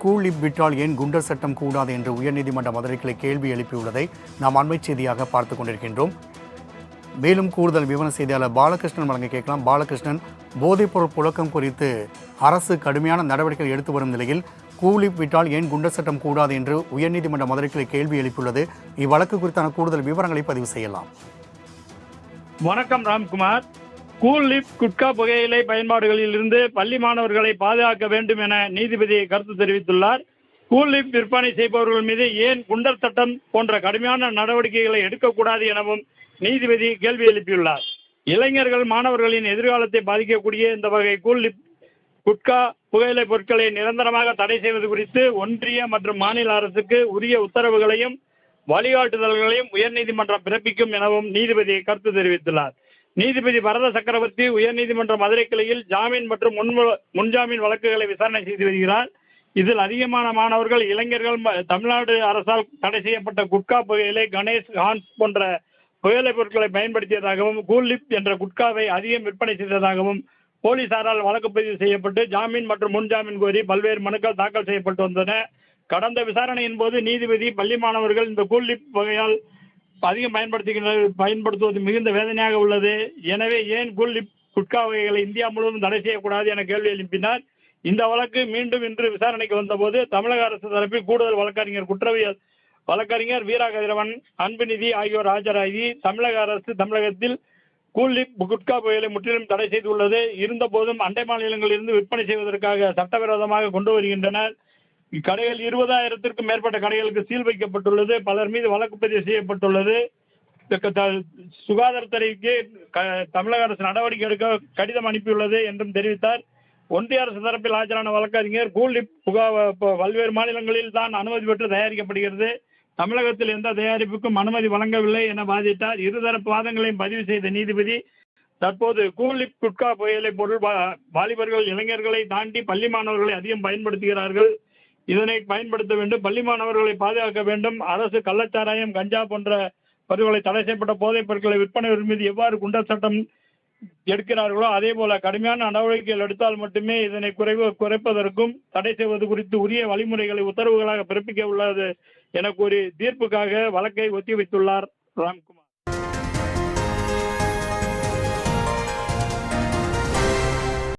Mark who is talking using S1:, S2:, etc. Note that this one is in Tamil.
S1: கூலிப் விட்டால் ஏன் குண்டர் சட்டம் கூடாது என்று உயர்நீதிமன்ற மதுரை கிளை கேள்வி எழுப்பியுள்ளதை நாம் அண்மை செய்தியாக பார்த்துக் கொண்டிருக்கின்றோம். மேலும் கூடுதல் விவர செய்தியாளர் பாலகிருஷ்ணன் வழங்க கேட்கலாம். பாலகிருஷ்ணன், போதைப்பொருள் புழக்கம் குறித்து அரசு கடுமையான நடவடிக்கை எடுத்து வரும் நிலையில் கூலிப் விட்டால் ஏன் குண்டர் சட்டம் கூடாது என்று உயர்நீதிமன்ற மதுரை கிளை கேள்வி எழுப்பியுள்ளது. இவ்வழக்கு குறித்தான கூடுதல் விவரங்களை பதிவு செய்யலாம்.
S2: வணக்கம் ராம்குமார். கூல் லிப் குட்கா புகையிலை பயன்பாடுகளில் இருந்து பள்ளி மாணவர்களை பாதுகாக்க வேண்டும் என நீதிபதி கருத்து தெரிவித்துள்ளார். கூல் லிப் விற்பனை செய்பவர்கள் மீது ஏன் குண்டர் சட்டம் போன்ற கடுமையான நடவடிக்கைகளை எடுக்கக்கூடாது எனவும் நீதிபதி கேள்வி எழுப்பியுள்ளார். இளைஞர்கள் மாணவர்களின் எதிர்காலத்தை பாதிக்கக்கூடிய இந்த வகை கூல் லிப் குட்கா புகையிலை பொருட்களை நிரந்தரமாக தடை செய்வது குறித்து ஒன்றிய மற்றும் மாநில அரசுக்கு உரிய உத்தரவுகளையும் வழிகாட்டுதல்களையும் உயர்நீதிமன்றம் பிறப்பிக்கும் எனவும் நீதிபதி கருத்து தெரிவித்துள்ளார். நீதிபதி பரத சக்கரவர்த்தி உயர்நீதிமன்ற மதுரை கிளையில் ஜாமீன் மற்றும் முன்ஜாமீன் வழக்குகளை விசாரணை செய்து வருகிறார். இதில் அதிகமான மாணவர்கள், இளைஞர்கள் தமிழ்நாடு அரசால் தடை செய்யப்பட்ட குட்கா புகையிலை, கணேஷ், ஹான்ஸ் போன்ற புகையிலை பொருட்களை பயன்படுத்தியதாகவும் கூல் லிப் என்ற குட்காவை அதிகம் விற்பனை செய்ததாகவும் போலீசாரால் வழக்கு பதிவு செய்யப்பட்டு ஜாமீன் மற்றும் முன்ஜாமீன் கோரி பல்வேறு மனுக்கள் தாக்கல் செய்யப்பட்டு வந்தன. கடந்த விசாரணையின் போது நீதிபதி பள்ளி மாணவர்கள் இந்த கூல் லிப் வகையால் அதிகம் பயன்படுத்துவது மிகுந்த வேதனையாக உள்ளது. எனவே ஏன் கூல் லிப் குட்கா வகைகளை இந்தியா முழுவதும் தடை செய்யக்கூடாது என கேள்வி எழுப்பினார். இந்த வழக்கு மீண்டும் இன்று விசாரணைக்கு வந்தபோது தமிழக அரசு தரப்பில் கூடுதல் வழக்கறிஞர் குற்றவியல் வழக்கறிஞர் வீரா கதிரவன், அன்புநிதி ஆகியோர் ஆஜராகி தமிழக அரசு தமிழகத்தில் கூல் லிப் குட்கா புகையிலை முற்றிலும் தடை செய்துள்ளது. இருந்தபோதும் அண்டை மாநிலங்களில் இருந்து விற்பனை செய்வதற்காக சட்டவிரோதமாக கொண்டு வருகின்றனர். இக்கடைகள் 20,000க்கும் மேற்பட்ட கடைகளுக்கு சீல் வைக்கப்பட்டுள்ளது. பலர் மீது வழக்கு பதிவு செய்யப்பட்டுள்ளது. சுகாதாரத்துறைக்கு தமிழக அரசு நடவடிக்கை எடுக்க கடிதம் அனுப்பியுள்ளது என்றும் தெரிவித்தார். ஒன்றிய அரசு தரப்பில் ஆஜரான வழக்கறிஞர் கூல் லிப் பல்வேறு மாநிலங்களில் தான் அனுமதி பெற்று தயாரிக்கப்படுகிறது, தமிழகத்தில் எந்த தயாரிப்புக்கும் அனுமதி வழங்கவில்லை என வாதிட்டார். இருதரப்பு வாதங்களையும் பதிவு செய்த நீதிபதி தற்போது கூல் லிப் குட்கா புகையிலை பொருள் வாலிபர்கள், இளைஞர்களை தாண்டி பள்ளி மாணவர்களை அதிகம் பயன்படுத்துகிறார்கள். இதனை பயன்படுத்த வேண்டும், பள்ளி மாணவர்களை பாதுகாக்க வேண்டும். அரசு கள்ளச்சாராயம், கஞ்சா போன்ற பொருட்களை தடை செய்யப்பட்ட போதைப் பொருட்களை விற்பனை மீது எவ்வாறு குண்டர் சட்டம் எடுக்கிறார்களோ அதே போல கடுமையான நடவடிக்கைகள் எடுத்தால் மட்டுமே இதனை குறைப்பதற்கும் தடை செய்வது குறித்து உரிய வழிமுறைகளை உத்தரவுகளாக பிறப்பிக்க உள்ளது என கூறி தீர்ப்புக்காக வழக்கை ஒத்திவைத்துள்ளார் ராம்குமார்.